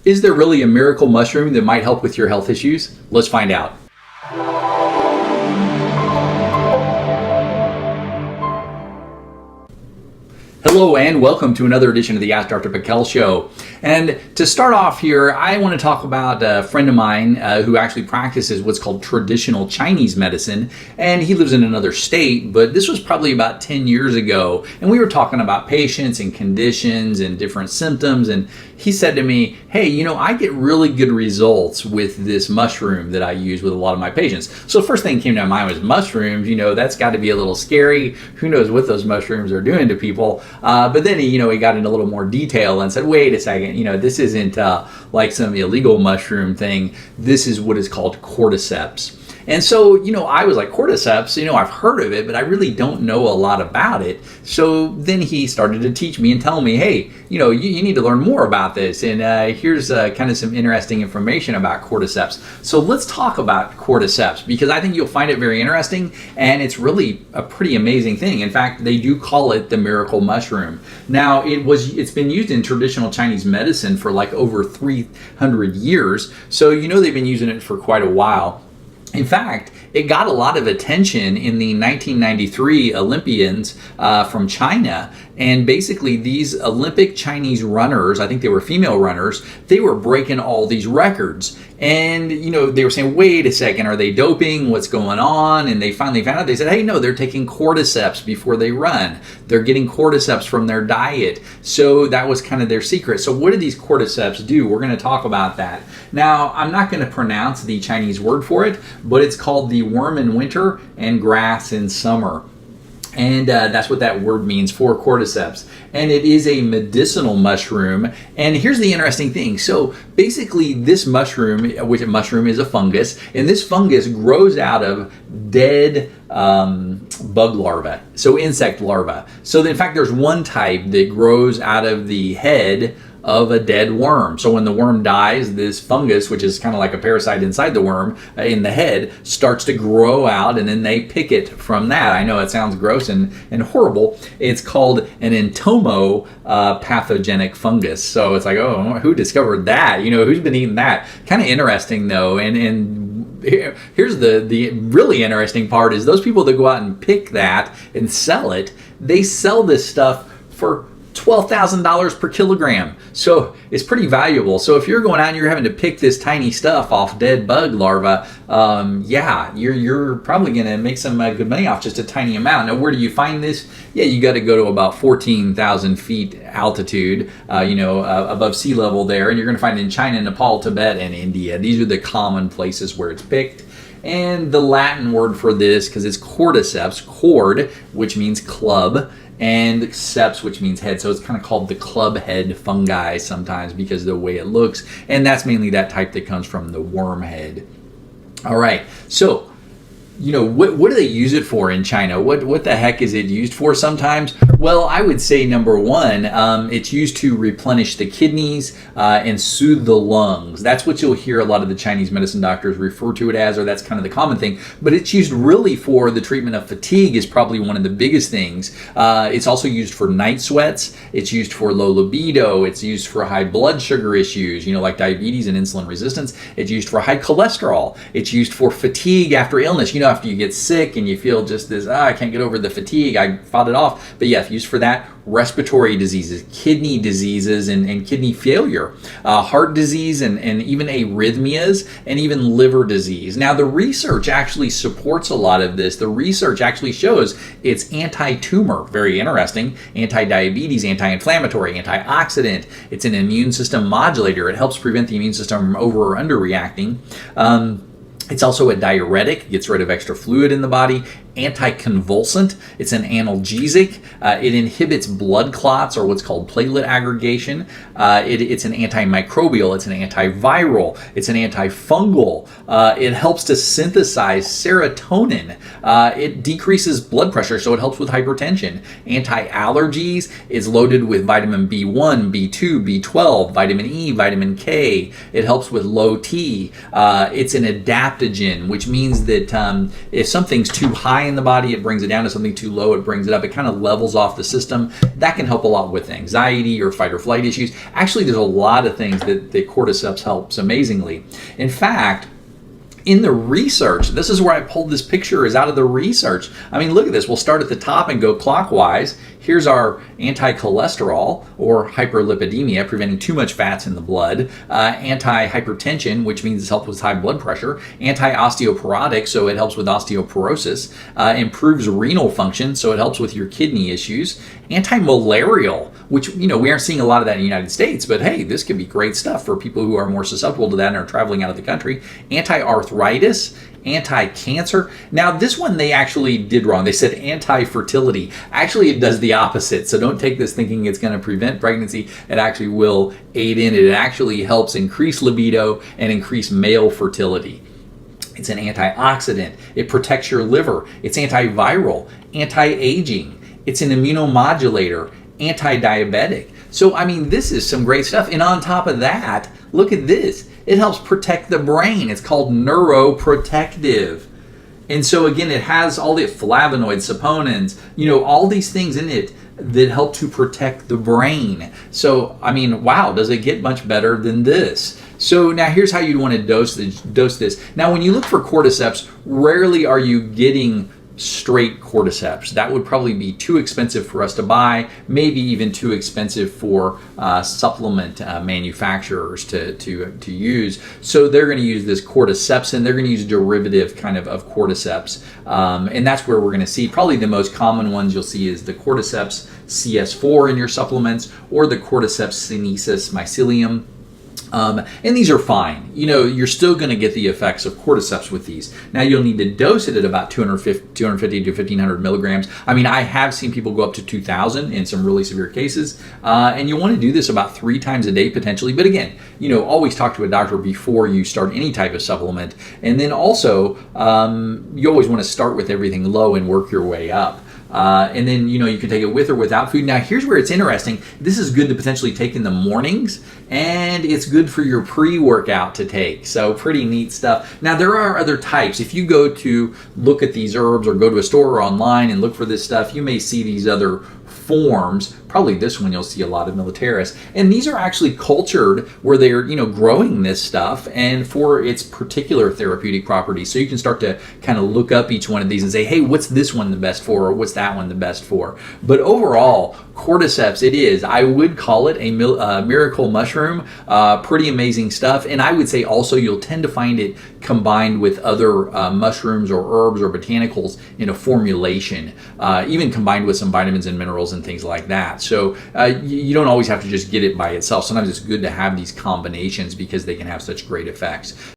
Is there really a miracle mushroom that might help with your health issues? Let's find out. Hello and welcome to another edition of the Ask Dr. Pikel Show. And to start off here, I want to talk about a friend of mine who actually practices what's called traditional Chinese medicine. And he lives in another state, but this was probably about 10 years ago. And we were talking about patients and conditions and different symptoms. And he said to me, hey, I get really good results with this mushroom that I use with a lot of my patients. So the first thing that came to my mind was mushrooms. That's got to be a little scary. Who knows what those mushrooms are doing to people? But then he got into a little more detail and said, wait a second, this isn't like some illegal mushroom thing. This is what is called cordyceps. And so, I was like, cordyceps, I've heard of it, but I really don't know a lot about it. So then he started to teach me and tell me, hey, you need to learn more about this. And here's kind of some interesting information about cordyceps. So let's talk about cordyceps, because I think you'll find it very interesting, and it's really a pretty amazing thing. In fact, they do call it the miracle mushroom. Now, it's been used in traditional Chinese medicine for like over 300 years. So, they've been using it for quite a while. In fact, it got a lot of attention in the 1993 Olympians from China. And basically these Olympic Chinese runners, I think they were female runners, they were breaking all these records. And, they were saying, wait a second, are they doping? What's going on? And they finally found out, they said, hey, no, they're taking cordyceps before they run. They're getting cordyceps from their diet. So that was kind of their secret. So what do these cordyceps do? We're going to talk about that. Now, I'm not going to pronounce the Chinese word for it, but it's called the worm in winter and grass in summer. And that's what that word means for cordyceps. And it is a medicinal mushroom. And here's the interesting thing. So basically this mushroom, which a mushroom is a fungus, and this fungus grows out of dead bug larvae, so insect larvae. So in fact, there's one type that grows out of the head of a dead worm. So when the worm dies, this fungus, which is kind of like a parasite inside the worm in the head, starts to grow out, and then they pick it from that. I know it sounds gross and horrible. It's called an entomopathogenic fungus. So it's like, oh, who discovered that? Who's been eating that? Kind of interesting though. And here's the really interesting part is those people that go out and pick that and sell it, they sell this stuff for $12,000 per kilogram. So it's pretty valuable. So if you're going out and you're having to pick this tiny stuff off dead bug larvae, you're probably going to make some good money off just a tiny amount. Now, where do you find this? Yeah, you got to go to about 14,000 feet altitude, above sea level there. And you're going to find it in China, Nepal, Tibet, and India. These are the common places where it's picked. And the Latin word for this, because it's cordyceps, cord, which means club, and ceps, which means head. So it's kind of called the club head fungi sometimes because of the way it looks. And that's mainly that type that comes from the worm head. All right. So, what do they use it for in China? What the heck is it used for sometimes? Well, I would say number one, it's used to replenish the kidneys and soothe the lungs. That's what you'll hear a lot of the Chinese medicine doctors refer to it as, or that's kind of the common thing. But it's used really for the treatment of fatigue is probably one of the biggest things. It's also used for night sweats. It's used for low libido. It's used for high blood sugar issues, like diabetes and insulin resistance. It's used for high cholesterol. It's used for fatigue after illness. After you get sick and you feel just this, I can't get over the fatigue, I fought it off. But yeah, used for that, respiratory diseases, kidney diseases, and kidney failure, heart disease, and even arrhythmias, and even liver disease. Now, the research actually supports a lot of this. The research actually shows it's anti-tumor, very interesting, anti-diabetes, anti-inflammatory, antioxidant. It's an immune system modulator. It helps prevent the immune system from over or underreacting. It's also a diuretic, gets rid of extra fluid in the body. Anticonvulsant, it's an analgesic. It inhibits blood clots, or what's called platelet aggregation. It's an antimicrobial, it's an antiviral, it's an antifungal. It helps to synthesize serotonin. It decreases blood pressure, so it helps with hypertension. Anti-allergies, is loaded with vitamin B1, B2, B12, vitamin E, vitamin K. It helps with low T. It's an adaptogen, which means that if something's too high in the body, it brings it down. To something too low, it brings it up. It kind of levels off the system. That can help a lot with anxiety or fight or flight issues. Actually, there's a lot of things that the cordyceps helps amazingly. In fact, in the research, this is where I pulled this picture, is out of the research. I mean, look at this. We'll start at the top and go clockwise. Here's our anti-cholesterol or hyperlipidemia, preventing too much fats in the blood, anti-hypertension, which means it helps with high blood pressure, anti-osteoporotic, so it helps with osteoporosis, improves renal function, so it helps with your kidney issues, anti-malarial, which, we aren't seeing a lot of that in the United States, but hey, this could be great stuff for people who are more susceptible to that and are traveling out of the country, anti-arthritis, anti-cancer. Now, this one they actually did wrong. They said anti-fertility. Actually, it does the opposite. So don't take this thinking it's going to prevent pregnancy. It actually will aid in it. It actually helps increase libido and increase male fertility. It's an antioxidant. It protects your liver. It's antiviral, anti-aging. It's an immunomodulator, anti-diabetic. So, I mean, this is some great stuff. And on top of that, look at this. It helps protect the brain. It's called neuroprotective. And so again, it has all the flavonoids, saponins, all these things in it that help to protect the brain. So, I mean, wow, does it get much better than this? So now here's how you'd want to dose this. Now, when you look for cordyceps, rarely are you getting straight cordyceps. That would probably be too expensive for us to buy, maybe even too expensive for supplement manufacturers to use. So they're going to use this cordycepsin. They're going to use derivative kind of cordyceps. And that's where we're going to see probably the most common ones you'll see is the Cordyceps CS4 in your supplements or the Cordyceps sinensis mycelium. And these are fine. You're still going to get the effects of cordyceps with these. Now, you'll need to dose it at about 250 to 1,500 milligrams. I mean, I have seen people go up to 2,000 in some really severe cases. And you want to do this about 3 times a day potentially. But again, always talk to a doctor before you start any type of supplement. And then also, you always want to start with everything low and work your way up. And then, you can take it with or without food. Now, here's where it's interesting. This is good to potentially take in the mornings, and it's good for your pre-workout to take. So pretty neat stuff. Now, there are other types. If you go to look at these herbs or go to a store or online and look for this stuff, you may see these other forms. Probably this one you'll see a lot of militaris. And these are actually cultured where they're, growing this stuff and for its particular therapeutic properties. So you can start to kind of look up each one of these and say, hey, what's this one the best for? Or what's that one the best for? But overall, cordyceps, it is. I would call it a miracle mushroom. Pretty amazing stuff. And I would say also you'll tend to find it combined with other mushrooms or herbs or botanicals in a formulation, even combined with some vitamins and minerals and things like that. So you don't always have to just get it by itself. Sometimes it's good to have these combinations because they can have such great effects.